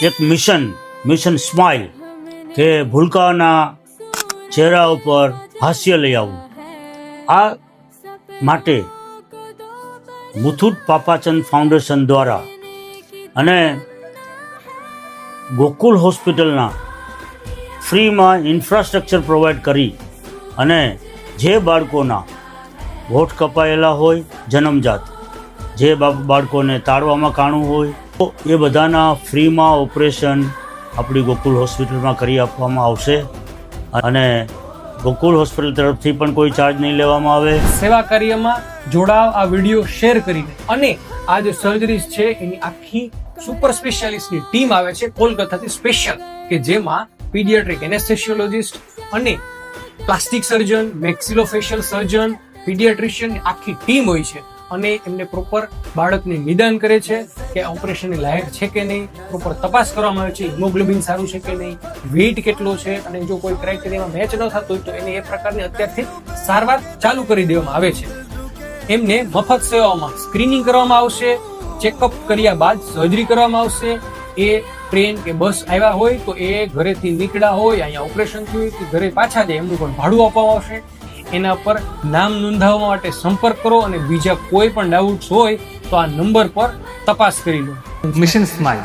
એક mission smile કે ભૂલકાઓના ચહેરા ઉપર હાસ્ય લઈ આવવું. આ માટે મુથુટ પાપાચંદ ફાઉન્ડેશન દ્વારા અને ગોકુલ હોસ્પિટલના ફ્રીમાં ઇન્ફ્રાસ્ટ્રક્ચર પ્રોવાઈડ કરી અને જે બાળકોના હોઠ કપાયેલા હોય જન્મજાત, જે બાળકોને તાળવામાં કાણું હોય તો એ બધાના ફ્રીમાં ઓપરેશન આપણી ગોકુલ હોસ્પિટલમાં કરી આપવામાં આવશે અને ગોકુલ હોસ્પિટલ તરફથી પણ કોઈ ચાર્જ નહીં લેવામાં આવે. સેવા કાર્યમાં જોડાવ, આ વિડીયો શેર કરીને. અને આ જે સર્જરીઝ છે એની આખી સુપર સ્પેશિયાલિસ્ટની ટીમ આવે છે કોલકાતાથી સ્પેશિયલ, કે જેમાં પીડિયાટ્રિક એનેસ્થેસિયોલોજિસ્ટ અને પ્લાસ્ટિક સર્જન, મેક્સિલોફેશિયલ સર્જન, પીડિયાટ્રિશિયન આખી ટીમ હોય છે અને એમને પ્રોપર બાળકને નિદાન કરે છે કે ઓપરેશનની લાયક છે કે નહીં, પ્રોપર તપાસ કરવામાં આવે છે, હિમોગ્લોબિન સારું છે કે નહીં, વેઇટ કેટલો છે, અને જો કોઈ ક્રાઇટેરિયામાં મેચ ન થતું હોય તો એને એ પ્રકારની અત્યારથી સારવાર ચાલુ કરી દેવામાં આવે છે. એમને મફત સેવાઓમાં સ્ક્રીનિંગ કરવામાં આવશે, ચેકઅપ કર્યા બાદ સર્જરી કરવામાં આવશે. એ ટ્રેન કે બસ આવ્યા હોય તો એ ઘરેથી નીકળ્યા હોય, અહીંયા ઓપરેશન થયું કે ઘરે પાછા જાય એમનું પણ ભાડું આપવામાં આવશે. એના પર નામ નોંધાવવા માટે સંપર્ક કરો અને બીજા કોઈ પણ ડાઉટ્સ હોય તો આ નંબર પર તપાસ કરી લો. Mission smile.